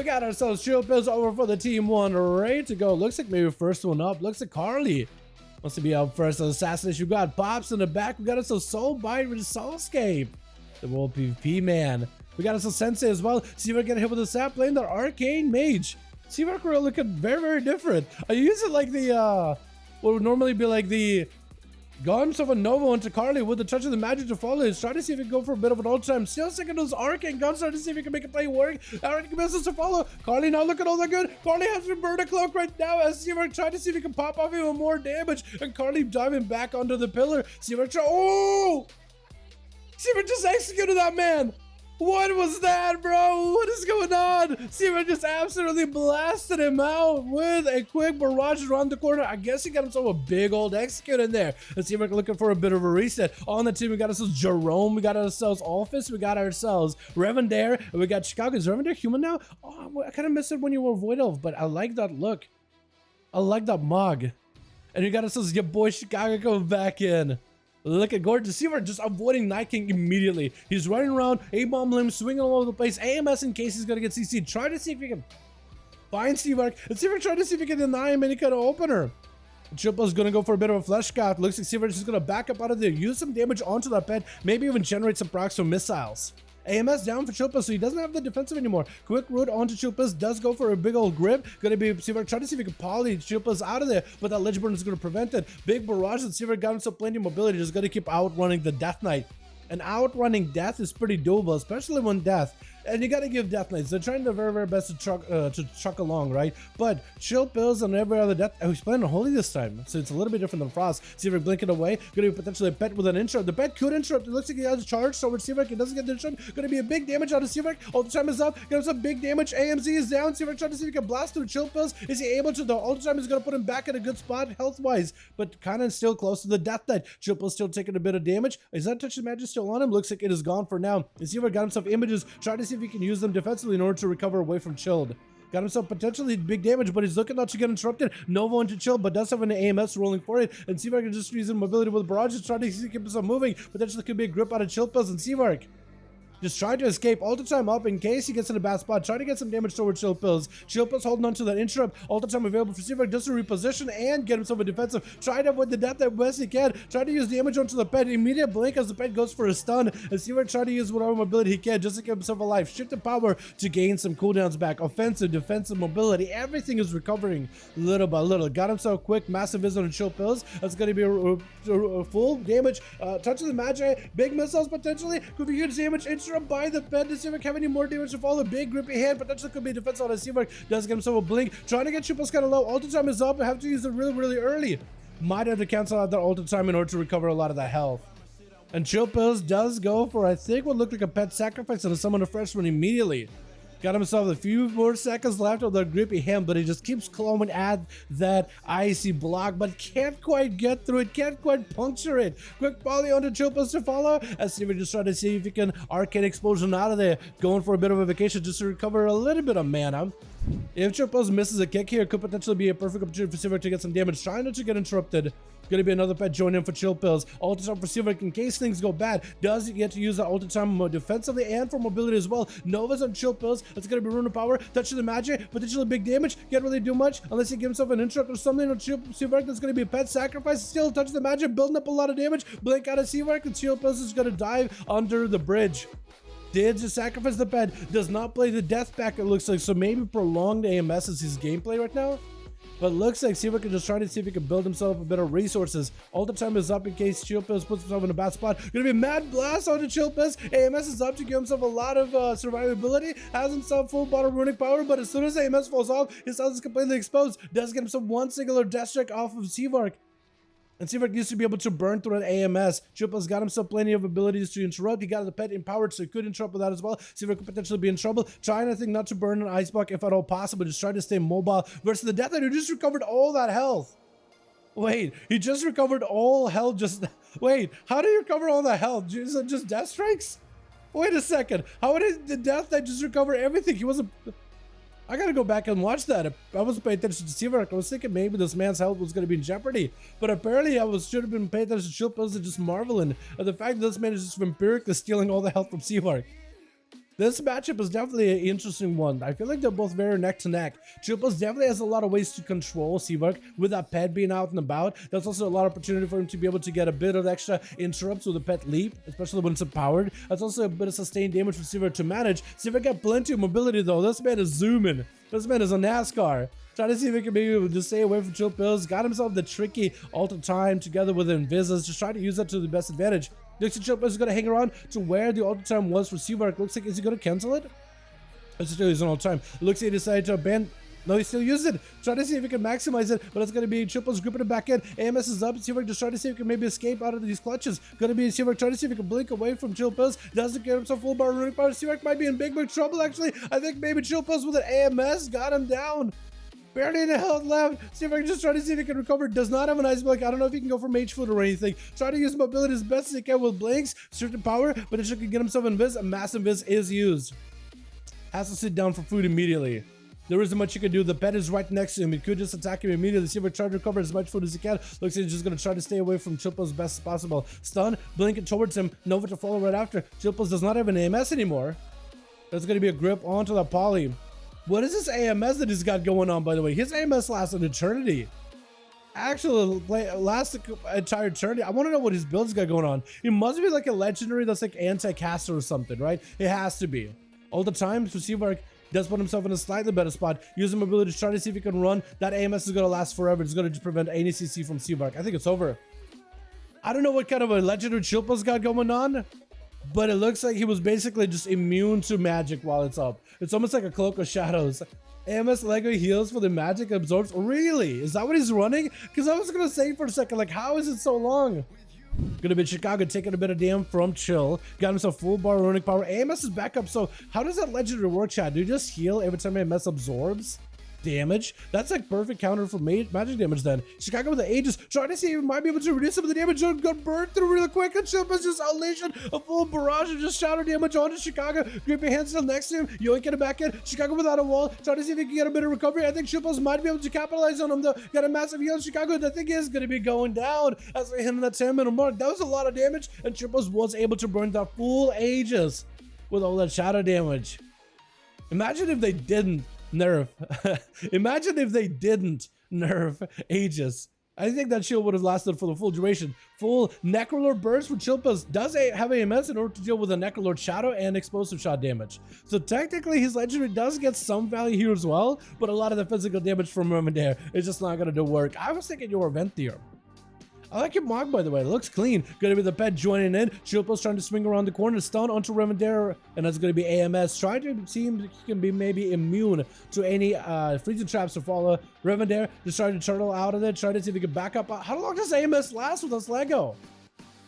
got ourselves shield pills over for the team one, ready to go. Looks like maybe first one up. Looks like Carly wants to be up first. Assassination. We got Pops in the back. We got ourselves Soulbite with Soulscape. The WoW PvP man. We got ourselves Sensei as well. See if I get hit with the sap playing the Arcane Mage. See if we're looking very, very different. I use it like the what would normally be like the Gongs of a Nova into Carly with the touch of the magic to follow. He's trying to see if he can go for a bit of an old time. Still sticking those Arcane Guns, trying to see if he can make a play work. Arcane missiles to follow. Carly not looking all that good. Carly has to burn a cloak right now as Seawork trying to see if he can pop off even more damage. And Carly diving back onto the pillar. Seawork oh! Seawork just executed that man. What was that, bro? What is going on? Seawork just absolutely blasted him out with a quick barrage around the corner. I guess he got himself a big old execute in there. And Seawork looking for a bit of a reset. On the team, we got ourselves Jerome. We got ourselves Office. We got ourselves Revendare. And we got Chicago. Is Revendare human now? Oh, I kind of missed it when you were Void Elf, but I like that look. I like that mog. And you got ourselves your boy Chicago coming back in. Look at gorgeous. Seawork just avoiding Night King immediately. He's running around, A-bomb limb, swinging all over the place. AMS in case he's gonna get CC'd. Try to see if you can find Seawork. And Seawork trying to see if he can deny him any kind of opener. Triple's gonna go for a bit of a flesh scout. Looks like Seawork is gonna back up out of there, use some damage onto that pet, maybe even generate some procs from missiles. AMS down for Chilpa, so he doesn't have the defensive anymore. Quick root onto Chilpa's, does go for a big old grip. Gonna be Seawork trying to see if he can poly Chilpa's out of there, but that Ledge Burn is gonna prevent it. Big barrage, and Seawork got himself plenty of mobility, just gonna keep outrunning the Death Knight. And outrunning Death is pretty doable, especially when Death. And you gotta give Death Knights. They're trying their very, very best to truck along, right? But Chill Pills and every other Death. Oh, he's playing on Holy this time, so it's a little bit different than Frost. Seawork blinking away. Gonna be potentially a pet with an interrupt. The pet could interrupt. It looks like he has a charge towards Seawork. He doesn't get the interrupt. Gonna be a big damage out of Seawork. All the time is up. Got some big damage. AMZ is down. Seawork trying to see if he can blast through Chill Pills. Is he able to? The all the time is gonna put him back in a good spot health wise, but kind of still close to the Death Knight. Chill Pills still taking a bit of damage. Is that touch of magic still on him? Looks like it is gone for now. And Seawork got himself images. Trying to see if he can use them defensively in order to recover away from Chilled. Got himself potentially big damage, but he's looking not to get interrupted. Nova into Chill, but does have an AMS rolling for it. And Seawork can just use mobility with barrages, trying to keep himself moving. Potentially could be a grip out of Chill Pills, and Seawork just trying to escape all the time up in case he gets in a bad spot. Trying to get some damage towards Chill Pills. Chill Pills holding on to that interrupt. All the time available for Seawork just to reposition and get himself a defensive. Trying to avoid the death that best he can. Trying to use damage onto the pet. Immediate blink as the pet goes for a stun. And Seawork trying to use whatever mobility he can just to keep himself alive. Shifted power to gain some cooldowns back. Offensive, defensive, mobility. Everything is recovering little by little. Got himself quick, massive vision on Chill Pills. That's going to be a full damage. Touch of the Magi. Big missiles potentially. Could be huge damage. Interrupt by the pet. Does Seawork have any more damage to follow? Big grippy hand, potentially could be defense on Seawork. Does get himself a blink. Trying to get Chipos kind of low. Ultra time is up. I have to use it really, really early. Might have to cancel out that ultra time in order to recover a lot of that health. And Chill Pills does go for, I think, what looked like a pet sacrifice and a summon a fresh one immediately. Got himself a few more seconds left of the grippy hand, but he just keeps clawing at that icy block, but can't quite get through it, can't quite puncture it. Quick volley onto Chill Pills to follow, as Steven just trying to see if he can arcane explosion out of there, going for a bit of a vacation just to recover a little bit of mana. If Chill Pills misses a kick here, it could potentially be a perfect opportunity for Seawork to get some damage, trying not to get interrupted. Gonna be another pet join in for Chill Pills. Ultra time for Seawork in case things go bad. Does he get to use that ultra time more defensively and for mobility as well? Nova's on Chill Pills. That's gonna be rune of power. Touch of the magic. Potentially big damage. Can't really do much unless he gives himself an interrupt or something on Seawork. That's gonna be a pet sacrifice. Still touch of the magic, building up a lot of damage. Blink out of Seawork, and Chill Pills is gonna dive under the bridge. Did just sacrifice the pet. Does not play the death back, it looks like. So maybe prolonged AMS is his gameplay right now. But looks like Seawork can just try to see if he can build himself a bit of resources. All the time is up in case Chill Pills puts himself in a bad spot. Gonna be a mad blast onto Chill Pills. AMS is up to give himself a lot of survivability. Has himself full bottle runic power, but as soon as AMS falls off, his health is completely exposed. Does get himself one singular death strike off of Seawork. And Seawork used to be able to burn through an AMS. Chippa's got himself plenty of abilities to interrupt. He got the pet empowered, so he could interrupt with that as well. Seawork could potentially be in trouble. Trying, I think, not to burn an ice block if at all possible. Just trying to stay mobile. Versus the Death Knight, who just recovered all that health. Wait, he just recovered all health. Wait, how did he recover all that health? Just death strikes? Wait a second. How did the Death Knight just recover everything? He wasn't... I gotta go back and watch that. I wasn't paying attention to Seawork. I was thinking maybe this man's health was gonna be in jeopardy. But apparently should have been paying attention to Chill Pills and just marveling at the fact that this man is just vampirically stealing all the health from Seawork. This matchup is definitely an interesting one. I feel like they're both very neck to neck. Chilpos definitely has a lot of ways to control Seavark with that pet being out and about. There's also a lot of opportunity for him to be able to get a bit of extra interrupts with the pet leap, especially when it's empowered. That's also a bit of sustained damage for Seavark to manage. Seavark got plenty of mobility though. This man is zooming. This man is a NASCAR. Trying to see if he can maybe just stay away from Chilpos. Got himself the tricky Alter Time together with Invisas. Just trying to use that to the best advantage. Looks like Chilpos is going to hang around to where the Alter Time was for Seavark. Looks like, is he going to cancel it? Let's still use an Alter Time. Looks like he decided to abandon. No, he still used it. Trying to see if he can maximize it, but it's going to be Chilpos gripping it back in. AMS is up. Seavark just trying to see if he can maybe escape out of these clutches. Going to be Seavark trying to see if he can blink away from Chilpos. Doesn't get himself full bar running power. Seavark might be in big trouble actually. I think maybe Chilpos with an AMS got him down. Barely any health left. Seavark just trying to see if he can recover. Does not have an ice block. I don't know if he can go for mage foot or anything. Trying to use mobility as best as he can with blinks, certain power, but if he can get himself invis, a massive invis is used. Has to sit down for food immediately. There isn't much you can do. The pet is right next to him. He could just attack him immediately. Seavark trying to recover as much food as he can. Looks like he's just going to try to stay away from Chilpos as best as possible. Stun, blinking towards him. Nova to follow right after. Chilpos does not have an AMS anymore. There's going to be a grip onto the poly. What is this AMS that he's got going on, by the way? His AMS lasts an eternity. Actually, lasts an entire eternity. I want to know what his build's got going on. He must be like a legendary that's like anti-caster or something, right? It has to be. All the time, so Seavark does put himself in a slightly better spot. Using mobility to try to see if he can run. That AMS is going to last forever. It's going to prevent any CC from Seavark. I think it's over. I don't know what kind of a legendary Chilpos got going on, but it looks like he was basically just immune to magic while it's up. It's almost like a Cloak of Shadows. AMS Lego heals for the magic absorbs. Really? Is that what he's running? Because I was going to say for a second, like, how is it so long? Gonna be Chicago taking a bit of damn from Chill. Got himself full bar runic power. AMS is back up. So how does that legendary work, chat? Do you just heal every time AMS absorbs damage? That's like perfect counter for magic damage then. Chicago with the Aegis, trying to see if he might be able to reduce some of the damage. Got burned through really quick, and Chilpos just unleashing a full barrage of just shadow damage onto Chicago. Gripping hand still next to him, yoinking it back in. Chicago without a wall, trying to see if he can get a bit of recovery. I think Chilpos might be able to capitalize on him though. Got a massive heal. Chicago, I think is going to be going down as we hit in that 10-minute mark. That was a lot of damage, and Chilpos was able to burn the full Aegis with all that shadow damage. Imagine if they didn't nerf. Imagine if they didn't nerf Aegis. I think that shield would have lasted for the full duration. Full Necrolord burst for Chilpos does have AMS in order to deal with a Necrolord shadow and explosive shot damage. So technically his legendary does get some value here as well, but a lot of the physical damage from Remendare is just not going to do work. I was thinking your event there. I like your Mog, by the way. It looks clean. Gonna be the pet joining in. Chilpos trying to swing around the corner, stun onto Remendare, and that's gonna be AMS. Trying to see if he can be maybe immune to any freezing traps to follow. Remendare just trying to turtle out of it, trying to see if he can back up. How long does AMS last with this Lego?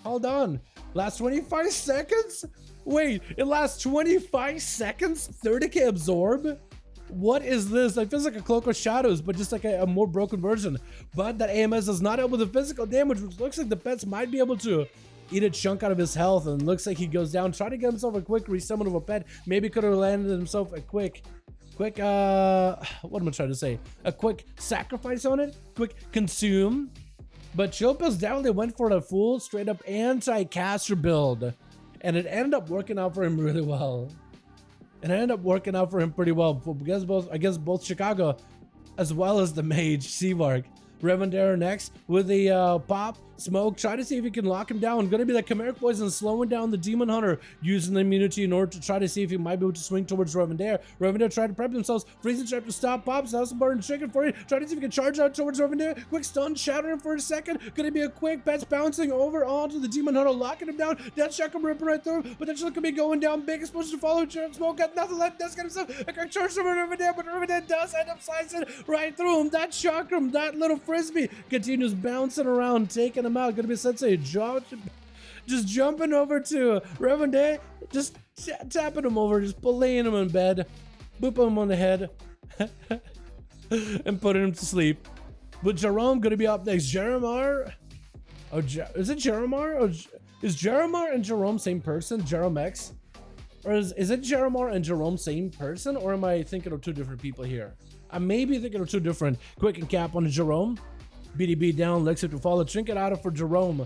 Hold on. Last 25 seconds? Wait, it lasts 25 seconds? 30k absorb? What is this? It feels like a Cloak of Shadows, but just like a more broken version. But that AMS does not help with the physical damage, which looks like the pets might be able to eat a chunk out of his health, and looks like he goes down, trying to get himself a quick resummon of a pet. Maybe could have landed himself a quick, what am I trying to say? A quick sacrifice on it? Quick consume? But Chilpos definitely went for a full, straight up anti-caster build, and it ended up working out for him really well. And it ended up working out for him pretty well. I guess both Chicago as well as the mage Seavark. Remendare next with the pop smoke. Try to see if he can lock him down. Gonna be the chimeric poison slowing down the demon hunter, using the immunity in order to try to see if he might be able to swing towards Remendare. Remendare trying to prep themselves. Freezing trap to stop pops. House of Burn chicken for you. Try to see if he can charge out towards Remendare. Quick stun, shatter him for a second. Gonna be a quick pets bouncing over onto the demon hunter, locking him down. Death shock him ripping right through, but then she'll be going down. Big explosion to follow. Smoke got nothing left. Does get himself a quick charge over Remendare, but Remendare does end up slicing right through him. That chakram, that little frisbee continues bouncing around, taking him out. Gonna be Sensei just jumping over to Remendare, just tapping him over, just laying him in bed, booping him on the head, and putting him to sleep. But Jerome gonna be up next. Jeremar, is it Jeremar? Or is Jeremar and Jerome same person? Jerome X, or is it Jeremar and Jerome same person? Or am I thinking of two different people here? I may be thinking of two different. Quick and cap on Jerome. BDB down, Lexi to follow. Trinket out of for Jerome.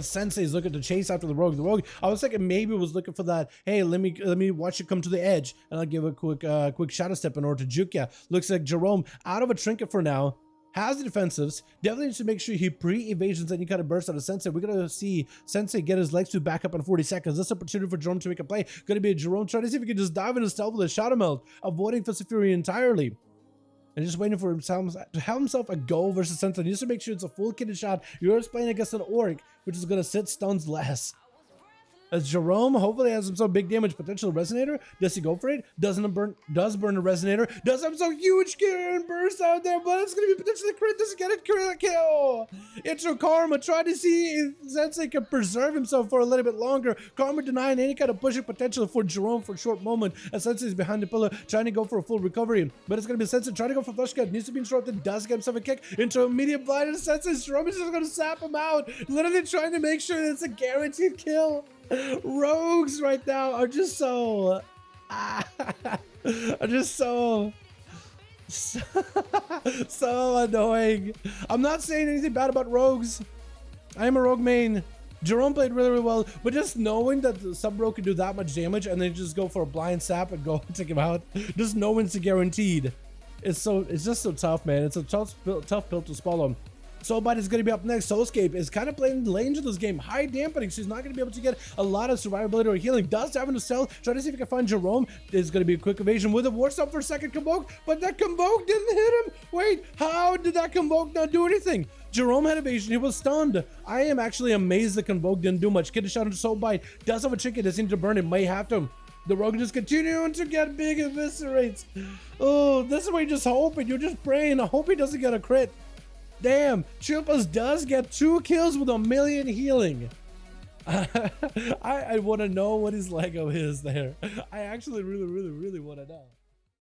Sensei's looking to chase after the rogue. The rogue, I was thinking maybe was looking for that. Hey, let me watch you come to the edge, and I'll give a quick shadow step in order to juke ya. Looks like Jerome out of a trinket for now. Has the defensives. Definitely needs to make sure he pre-evasions any kind of burst out of Sensei. We're gonna see Sensei get his legs to back up in 40 seconds. This opportunity for Jerome to make a play. Gonna be a Jerome trying to see if he can just dive into stealth with a Shadow Meld, avoiding Fist of Fury entirely. And just waiting for himself to have himself a go versus Sensei. He needs to make sure it's a full kitted shot. You're just playing against an orc, which is gonna sit stuns less. As Jerome hopefully has himself big damage potential resonator. Does he go for it? Does burn a resonator. Does have some huge burst out there, but it's gonna be potentially crit. Does he get it? Crit kill. Intro Karma trying to see if Sensei can preserve himself for a little bit longer. Karma denying any kind of pushing potential for Jerome for a short moment as Sensei is behind the pillar trying to go for a full recovery. But it's gonna be Sensei trying to go for flush cut. Needs to be interrupted. Does get himself a kick into immediate blind, and Sensei's Jerome is just gonna sap him out. Literally trying to make sure that it's a guaranteed kill. Rogues right now are just so so annoying. I'm not saying anything bad about rogues. I am a rogue main. Jerome played really well, but just knowing that some rogue can do that much damage and then just go for a blind sap and go take him out, just knowing it's guaranteed. It's just so tough, man. It's a tough pill to swallow. Soulbite is going to be up next. Soulscape is kind of playing lane into this game. High dampening. She's not going to be able to get a lot of survivability or healing. Does have in the cell. Trying to see if he can find Jerome. There's going to be a quick evasion with a war stop for a second convoke, but that convoke didn't hit him. Wait, how did that convoke not do anything? Jerome had evasion. He was stunned. I am actually amazed the convoke didn't do much. Get a shot into Soulbite. Does have a trinket. Does seem to burn it. May have to. The rogue just continuing to get big eviscerates. Oh, this is where you're just hoping. You're just praying. I hope he doesn't get a crit. Damn, Chupas does get 2 kills with 1,000,000 healing. I want to know what his Lego is there. I actually really want to know.